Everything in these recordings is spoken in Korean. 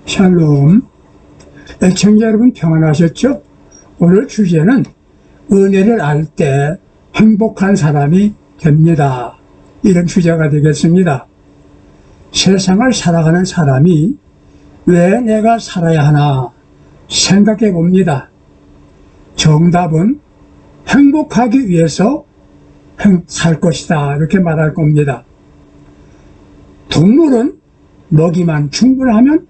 샬롬. 애청자 여러분 평안하셨죠? 오늘 주제는 은혜를 알 때 행복한 사람이 됩니다. 이런 주제가 되겠습니다. 세상을 살아가는 사람이 왜 내가 살아야 하나 생각해 봅니다. 정답은 행복하기 위해서 살 것이다, 이렇게 말할 겁니다. 동물은 먹이만 충분하면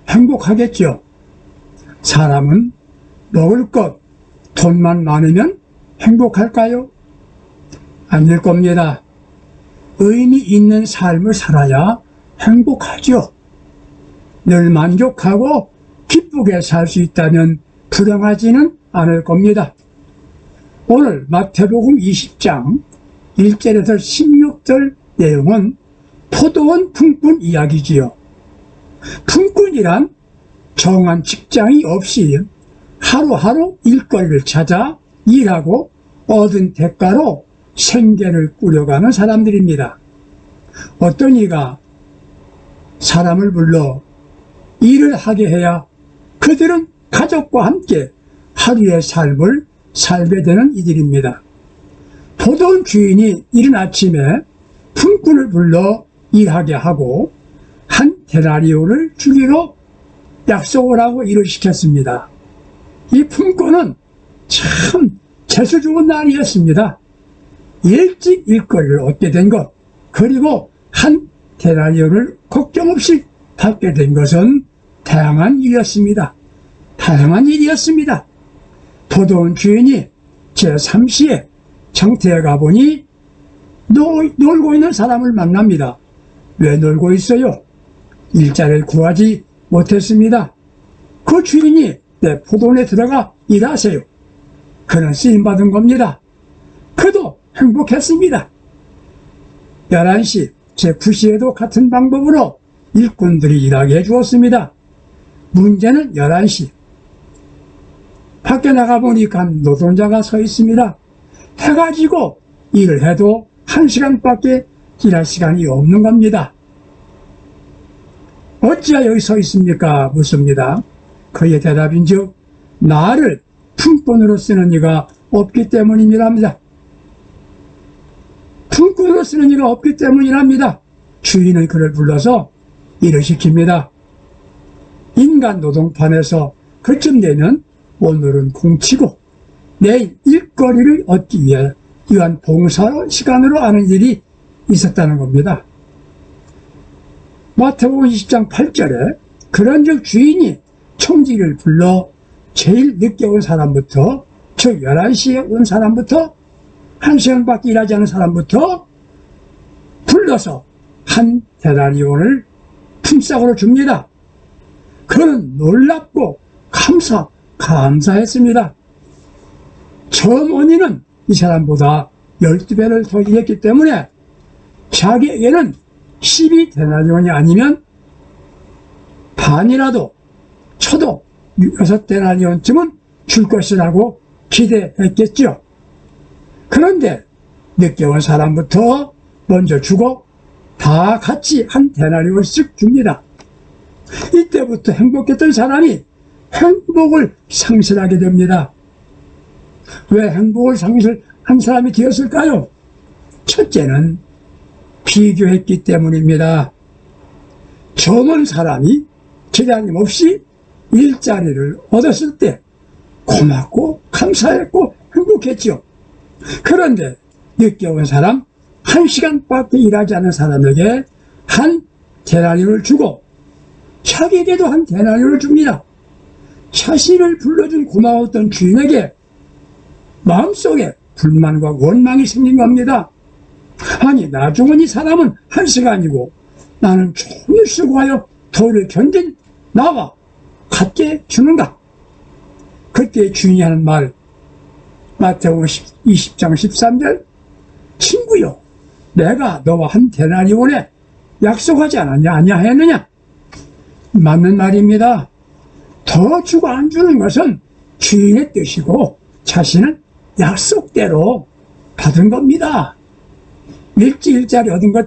행복하겠죠. 사람은 먹을 것, 돈만 많으면 행복할까요? 아닐 겁니다. 의미 있는 삶을 살아야 행복하죠. 늘 만족하고 기쁘게 살 수 있다면 불행하지는 않을 겁니다. 오늘 마태복음 20장 1절에서 16절 내용은 포도원 품꾼 이야기지요. 품꾼이란 정한 직장이 없이 하루하루 일거리를 찾아 일하고 얻은 대가로 생계를 꾸려가는 사람들입니다. 어떤 이가 사람을 불러 일을 하게 해야 그들은 가족과 함께 하루의 삶을 살게 되는 이들입니다. 포도원 주인이 이른 아침에 품꾼을 불러 일하게 하고 한 데나리온을 주기로 약속을 하고 일을 시켰습니다. 이 품꾼은 참 재수 좋은 날이었습니다. 일찍 일거리를 얻게 된 것, 그리고 한 데나리온을 걱정 없이 받게 된 것은 다양한 일이었습니다. 포도원 주인이 제3시에 정태에 가보니 놀고 있는 사람을 만납니다. 왜 놀고 있어요? 일자리를 구하지 못했습니다. 그 주인이 내 포도원에 들어가 일하세요. 그는 쓰임받은 겁니다. 그도 행복했습니다. 11시, 제9시에도 같은 방법으로 일꾼들이 일하게 해주었습니다. 문제는 11시. 밖에 나가보니까 노동자가 서 있습니다. 해가 지고 일을 해도 1시간밖에 일할 시간이 없는 겁니다. 어찌하여 여기 서 있습니까? 묻습니다. 그의 대답인즉 나를 품꾼으로 쓰는 이가 없기 때문이랍니다. 품꾼으로 쓰는 이가 없기 때문이랍니다. 주인은 그를 불러서 일을 시킵니다. 인간 노동판에서 그쯤 되면 오늘은 공치고 내일 일거리를 얻기 위한 봉사 시간으로 하는 일이 있었다는 겁니다. 마태복음 20장 8절에 그런즉 주인이 총지를 불러 제일 늦게 온 사람부터, 즉 11시에 온 사람부터 1시간밖에 일하지 않은 사람부터 불러서 한 데나리온을 품삯으로 줍니다. 그는 놀랍고 감사했습니다. 처음 온 이는 이 사람보다 12배를 더 일했기 때문에 자기에게는 12데나리온이 아니면 반이라도 쳐도 6데나리온쯤은 줄 것이라고 기대했겠죠. 그런데 늦게 온 사람부터 먼저 주고 다 같이 한 데나리온씩 줍니다. 이때부터 행복했던 사람이 행복을 상실하게 됩니다. 왜 행복을 상실한 사람이 되었을까요? 첫째는 비교했기 때문입니다. 젊은 사람이 기다림 없이 일자리를 얻었을 때 고맙고 감사했고 행복했죠. 그런데 늦게 온 사람, 1시간밖에 일하지 않은 사람에게 한 데나리온을 주고 자기에게도 한 데나리온을 줍니다. 자신을 불러준 고마웠던 주인에게 마음속에 불만과 원망이 생긴 겁니다. 아니, 나중은 이 사람은 1시간이고 나는 종일 수고하여 더위를 견딘 나와 같게 주는가? 그때 주인이 하는 말, 마태복음 20장 13절, 친구여, 내가 너와 한 데나리온에 약속하지 아니하였느냐? 맞는 말입니다. 더 주고 안 주는 것은 주인의 뜻이고 자신은 약속대로 받은 겁니다. 일자리 얻은 것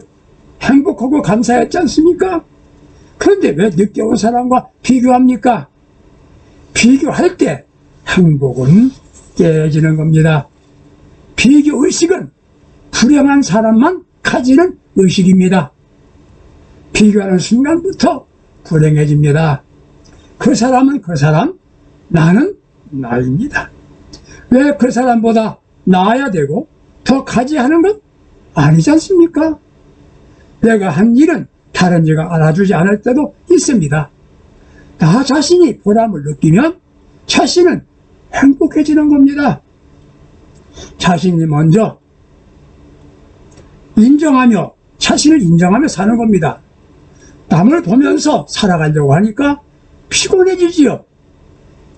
행복하고 감사했지 않습니까? 그런데 왜 늦게 온 사람과 비교합니까? 비교할 때 행복은 깨지는 겁니다. 비교의식은 불행한 사람만 가지는 의식입니다. 비교하는 순간부터 불행해집니다. 그 사람은 그 사람, 나는 나입니다. 왜 그 사람보다 나아야 되고 더 가져야 하는 것 아니지 않습니까? 내가 한 일은 다른 이가 알아주지 않을 때도 있습니다. 나 자신이 보람을 느끼면 자신은 행복해지는 겁니다. 자신이 먼저 인정하며 자신을 인정하며 사는 겁니다. 남을 보면서 살아가려고 하니까 피곤해지지요.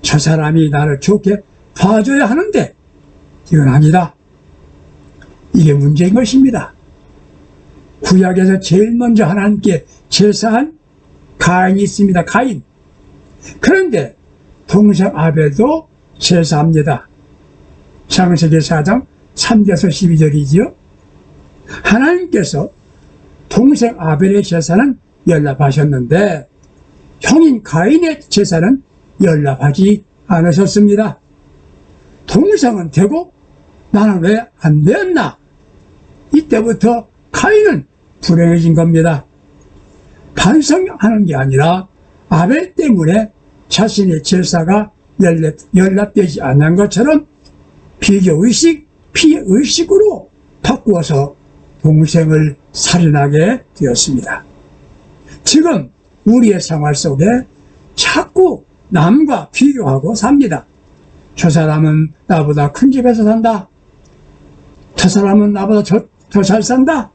저 사람이 나를 좋게 봐줘야 하는데 이건 아니다. 이게 문제인 것입니다. 구약에서 제일 먼저 하나님께 제사한 가인이 있습니다. 가인. 그런데 동생 아벨도 제사합니다. 창세기 4장 3절에서 12절이지요. 하나님께서 동생 아벨의 제사는 연락하셨는데 형인 가인의 제사는 연락하지 않으셨습니다. 동생은 되고 나는 왜 안 되었나? 이때부터 가인은 불행해진 겁니다. 반성하는 게 아니라 아벨 때문에 자신의 제사가 연락되지 않는 것처럼 비교의식, 피해의식으로 바꾸어서 동생을 살인하게 되었습니다. 지금 우리의 생활 속에 자꾸 남과 비교하고 삽니다. 저 사람은 나보다 큰 집에서 산다. 저 사람은 나보다 더 잘 산다.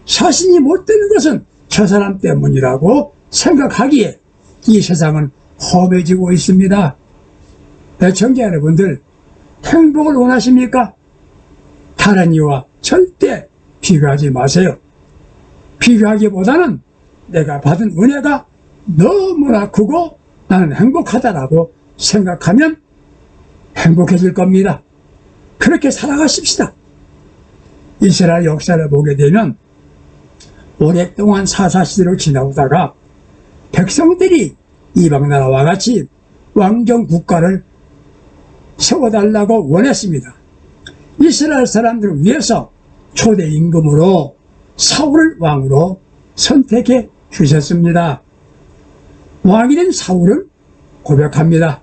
자신이 못 되는 것은 저 사람 때문이라고 생각하기에 이 세상은 험해지고 있습니다. 애청자 여러분들, 행복을 원하십니까? 다른 이와 절대 비교하지 마세요. 비교하기보다는 내가 받은 은혜가 너무나 크고 나는 행복하다라고 생각하면 행복해질 겁니다. 그렇게 살아가십시다. 이스라엘 역사를 보게 되면 오랫동안 사사시대로 지나오다가 백성들이 이방나라와 같이 왕정 국가를 세워달라고 원했습니다. 이스라엘 사람들을 위해서 초대 임금으로 사울을 왕으로 선택해 주셨습니다. 왕이 된 사울은 고백합니다.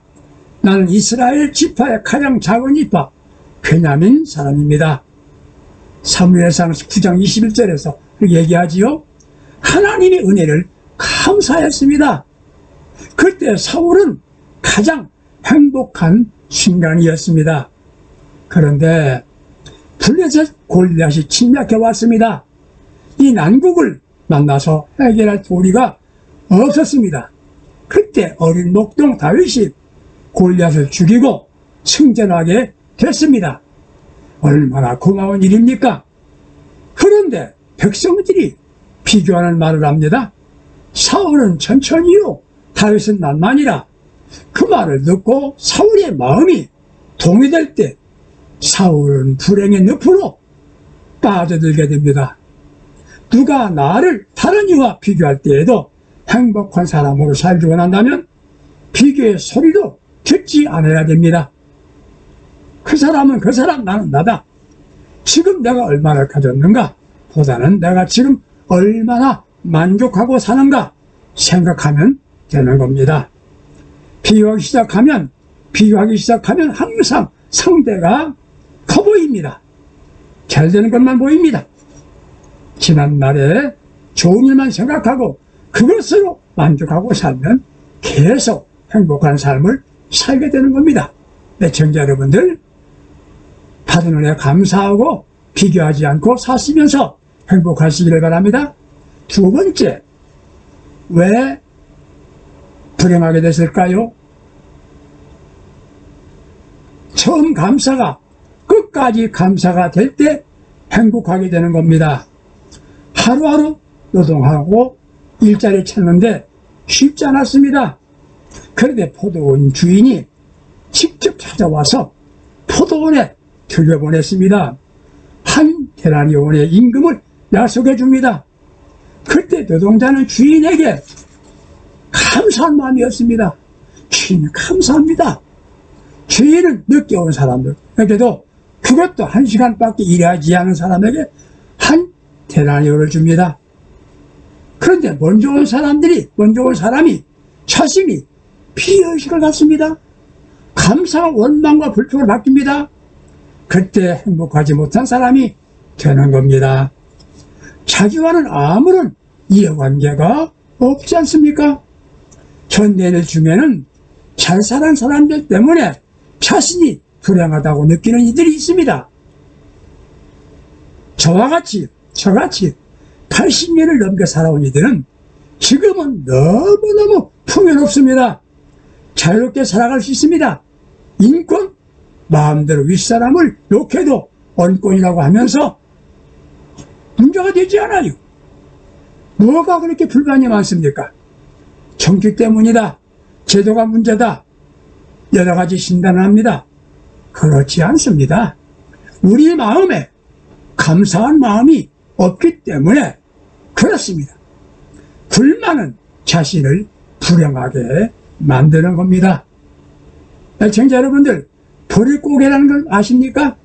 나는 이스라엘 지파의 가장 작은 지파 베냐민 사람입니다. 사무엘상 9장 21절에서 얘기하지요. 하나님의 은혜를 감사했습니다. 그때 사울은 가장 행복한 순간이었습니다. 그런데 블레셋 골리앗이 침략해 왔습니다. 이 난국을 만나서 해결할 도리가 없었습니다. 그때 어린 목동 다윗이 골리앗을 죽이고 승전하게 됐습니다. 얼마나 고마운 일입니까? 그런데 백성들이 비교하는 말을 합니다. 사울은 천천히요, 다윗은 만만이라. 그 말을 듣고 사울의 마음이 동요될 때 사울은 불행의 늪으로 빠져들게 됩니다. 누가 나를 다른 이와 비교할 때에도 행복한 사람으로 살기 원한다면 비교의 소리도 듣지 않아야 됩니다. 그 사람은 그 사람, 나는 나다. 지금 내가 얼마나 가졌는가 보다는 내가 지금 얼마나 만족하고 사는가 생각하면 되는 겁니다. 비교하기 시작하면 항상 상대가 커 보입니다. 잘 되는 것만 보입니다. 지난날에 좋은 일만 생각하고 그것으로 만족하고 살면 계속 행복한 삶을 살게 되는 겁니다. 애청자 여러분들, 받은 은혜 감사하고 비교하지 않고 사시면서 행복하시기를 바랍니다. 두 번째, 왜 불행하게 됐을까요? 처음 감사가 끝까지 감사가 될 때 행복하게 되는 겁니다. 하루하루 노동하고 일자리 찾는데 쉽지 않았습니다. 그런데 포도원 주인이 직접 찾아와서 포도원에 들여보냈습니다. 한 데나리온의 임금을 약속해 줍니다. 그때 노동자는 주인에게 감사한 마음이었습니다. 주님 감사합니다. 주인은 늦게 오는 사람들에게도 그것도 1시간밖에 일하지 않은 사람에게 한 데나리오를 줍니다. 그런데 먼저 온 사람이 자신이 피의식을 갖습니다. 감사와 원망과 불평을 맡깁니다. 그때 행복하지 못한 사람이 되는 겁니다. 자기와는 아무런 이해관계가 없지 않습니까? 현대인의 중에는 잘 사는 사람들 때문에 자신이 불행하다고 느끼는 이들이 있습니다. 저같이 80년을 넘게 살아온 이들은 지금은 너무너무 풍요롭습니다. 자유롭게 살아갈 수 있습니다. 인권, 마음대로 윗사람을 욕해도 언권이라고 하면서 문제가 되지 않아요. 뭐가 그렇게 불만이 많습니까? 정치 때문이다. 제도가 문제다. 여러 가지 신단을 합니다. 그렇지 않습니다. 우리 마음에 감사한 마음이 없기 때문에 그렇습니다. 불만은 자신을 불행하게 만드는 겁니다. 청자 여러분들, 보릿고개라는 걸 아십니까?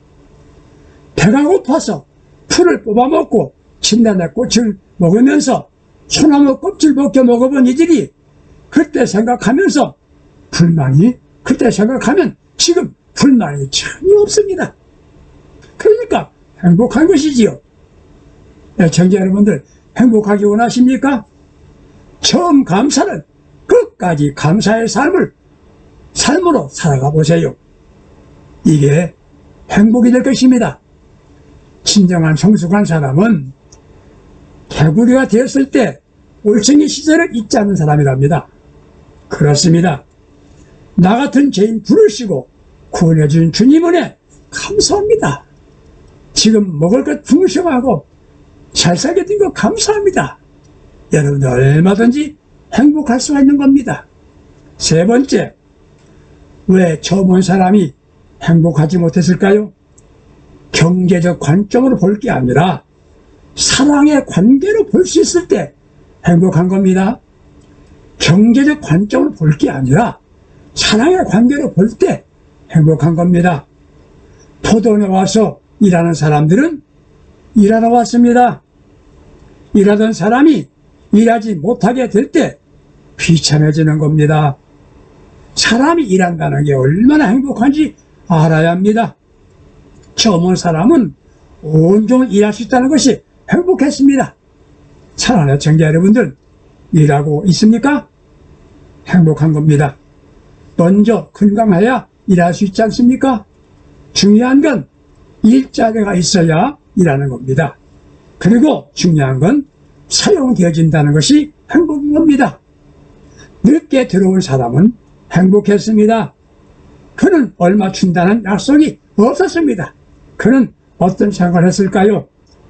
배가 고파서 풀을 뽑아먹고 진달래 꽃을 먹으면서 소나무 껍질 벗겨 먹어본 이들이 그때 생각하면 지금 불만이 전혀 없습니다. 그러니까 행복한 것이지요. 청자 여러분들, 행복하기 원하십니까? 처음 감사는 끝까지 감사의 삶으로 살아가 보세요. 이게 행복이 될 것입니다. 진정한 성숙한 사람은 개구리가 되었을 때 올챙이 시절을 잊지 않는 사람이랍니다. 그렇습니다. 나 같은 죄인 부르시고 구원해준 주님 은혜 감사합니다. 지금 먹을 것 풍성하고 잘 살게 된 것 감사합니다. 여러분들 얼마든지 행복할 수가 있는 겁니다. 세 번째, 왜 처음 온 사람이 행복하지 못했을까요? 경제적 관점으로 볼 게 아니라 사랑의 관계로 볼 수 있을 때 행복한 겁니다. 경제적 관점으로 볼 게 아니라 사랑의 관계로 볼 때 행복한 겁니다. 포도원에 와서 일하는 사람들은 일하러 왔습니다. 일하던 사람이 일하지 못하게 될 때 비참해지는 겁니다. 사람이 일한다는 게 얼마나 행복한지 알아야 합니다. 처음 온 사람은 온종일 일할 수 있다는 것이 행복했습니다. 사랑하는 청자 여러분들, 일하고 있습니까? 행복한 겁니다. 먼저 건강해야 일할 수 있지 않습니까? 중요한 건 일자리가 있어야 일하는 겁니다. 그리고 중요한 건 사용되어진다는 것이 행복인 겁니다. 늦게 들어온 사람은 행복했습니다. 그는 얼마 준다는 약속이 없었습니다. 그는 어떤 생각을 했을까요?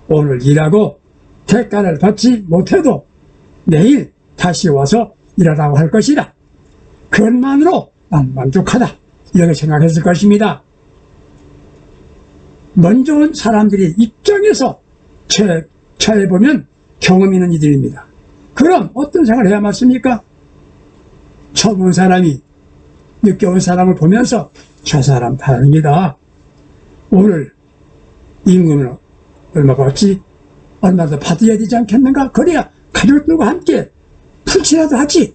오늘 일하고 대가를 받지 못해도 내일 다시 와서 일하라고 할 것이다. 그것만으로 난 만족하다. 이렇게 생각했을 것입니다. 먼저 온 사람들이 입장에서 처해보면 경험 있는 이들입니다. 그럼 어떤 생각을 해야 맞습니까? 처음 온 사람이 늦게 온 사람을 보면서 저 사람 다행이다. 오늘 임금은 얼마 받지? 얼마 더 받아야 되지 않겠는가? 그래야 가족들과 함께 풀칠라도 하지.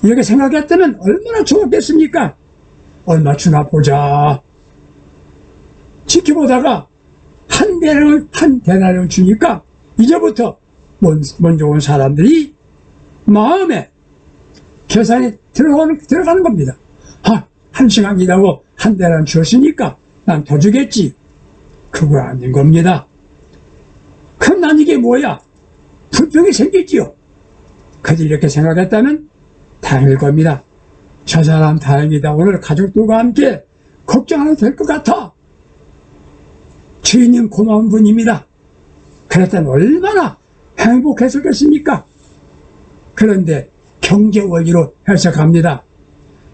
이렇게 생각했다면 얼마나 좋았겠습니까? 얼마 주나 보자. 지켜보다가 한 대나리온 주니까 이제부터 먼저 온 사람들이 마음에 계산이 들어가는 겁니다. 한 시간 일하고 한 대나리온 주었으니까 난 더 주겠지. 그거 아닌 겁니다. 그럼 난 이게 뭐야? 불평이 생기지요. 그래서 이렇게 생각했다면 다행일 겁니다. 저 사람 다행이다. 오늘 가족들과 함께 걱정 안 해도 될 것 같아. 주인님 고마운 분입니다. 그랬다면 얼마나 행복했을겠습니까? 그런데 경제 원리로 해석합니다.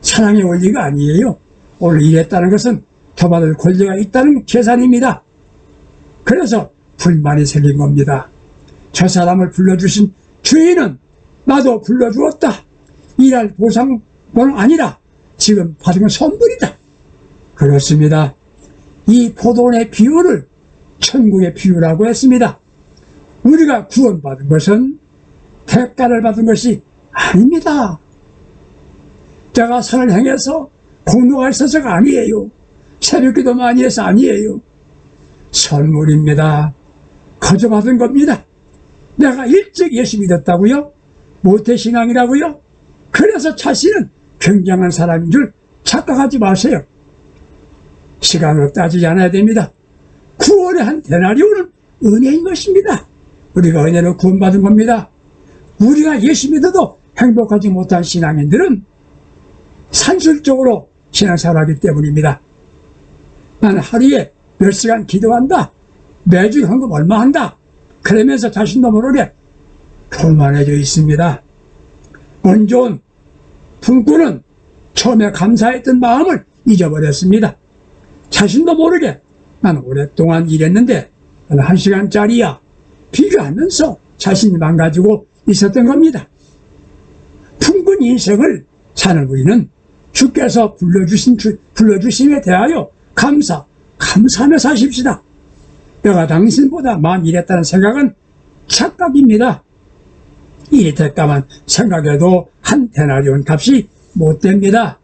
사랑의 원리가 아니에요. 오늘 일했다는 것은 더 받을 권리가 있다는 계산입니다. 그래서 불만이 생긴 겁니다. 저 사람을 불러주신 주인은 나도 불러주었다. 일할 보상은 아니라 지금 받은 건 선물이다. 그렇습니다. 이 포도원의 비유를 천국의 비유라고 했습니다. 우리가 구원받은 것은 대가를 받은 것이 아닙니다. 제가 선을 행해서 공로가 있어서가 아니에요. 새벽기도 많이 해서 아니에요. 선물입니다. 거저 받은 겁니다. 내가 일찍 예수 믿었다고요? 모태신앙이라고요? 그래서 자신은 굉장한 사람인 줄 착각하지 마세요. 시간으로 따지지 않아야 됩니다. 구원의 한 데나리온은 은혜인 것입니다. 우리가 은혜로 구원받은 겁니다. 우리가 예수 믿어도 행복하지 못한 신앙인들은 산술적으로 신앙생활하기 때문입니다. 나는 하루에 몇 시간 기도한다. 매주 헌금 얼마 한다. 그러면서 자신도 모르게 교만해져 있습니다. 운 좋은 품꾼은 처음에 감사했던 마음을 잊어버렸습니다. 자신도 모르게 나는 오랫동안 일했는데 1시간짜리야. 비교하면서 자신이 망가지고 있었던 겁니다. 품꾼 인생을 사는 우리는 주께서 불러주심에 대하여 감사하며 사십시다. 내가 당신보다 많이 일했다는 생각은 착각입니다. 이 대가만 생각해도 한 데나리온 값이 못 됩니다.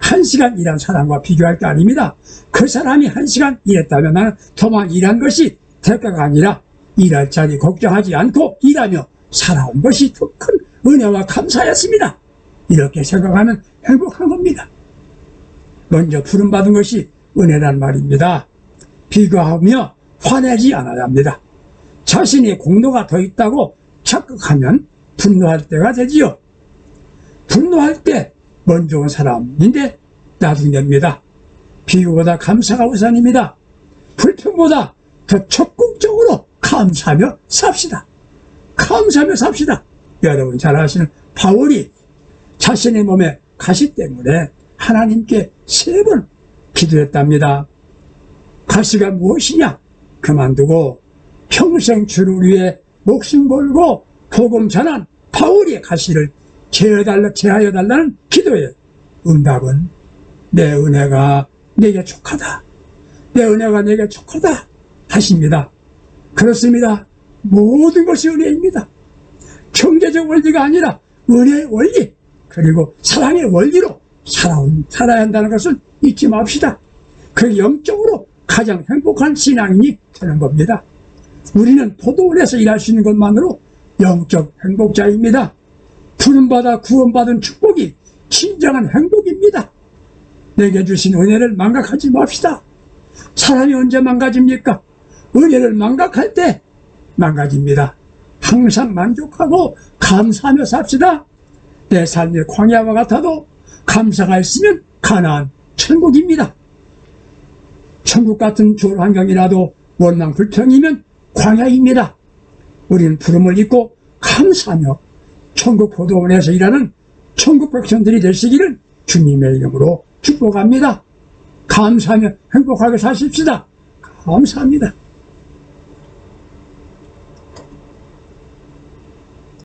1시간 일한 사람과 비교할 게 아닙니다. 그 사람이 1시간 일했다면 나는 더 많이 일한 것이 대가가 아니라 일할 자리 걱정하지 않고 일하며 살아온 것이 더 큰 은혜와 감사였습니다. 이렇게 생각하면 행복한 겁니다. 먼저 부름받은 것이 은혜란 말입니다. 비교하며 화내지 않아야 합니다. 자신이 공로가 더 있다고 착각하면 분노할 때가 되지요. 분노할 때 먼저 온 사람인데 나중입니다. 비교보다 감사가 우선입니다. 불평보다 더 적극적으로 감사하며 삽시다. 감사하며 삽시다. 여러분 잘 아시는 바울이 자신의 몸에 가시 때문에 하나님께 3번 기도했답니다. 가시가 무엇이냐? 그만두고 평생 주를 위해 목숨 걸고 복음 전한 바울의 가시를 제하여 달라는 기도의 응답은 내 은혜가 내게 족하다. 내 은혜가 내게 족하다 하십니다. 그렇습니다. 모든 것이 은혜입니다. 경제적 원리가 아니라 은혜의 원리 그리고 사랑의 원리로 살아야 한다는 것을 잊지 맙시다. 그 영적으로 가장 행복한 신앙인이 되는 겁니다. 우리는 포도원에서 일할 수 있는 것만으로 영적 행복자입니다. 부름받아 구원받은 축복이 진정한 행복입니다. 내게 주신 은혜를 망각하지 맙시다. 사람이 언제 망가집니까? 은혜를 망각할 때 망가집니다. 항상 만족하고 감사하며 삽시다. 내 삶이 광야와 같아도 감사가 있으면 가나안 천국입니다. 천국 같은 좋은 환경이라도 원망 불평이면 광야입니다. 우리는 부름을 잊고 감사하며 천국 포도원에서 일하는 천국 백성들이 되시기를 주님의 이름으로 축복합니다. 감사하며 행복하게 사십시다. 감사합니다.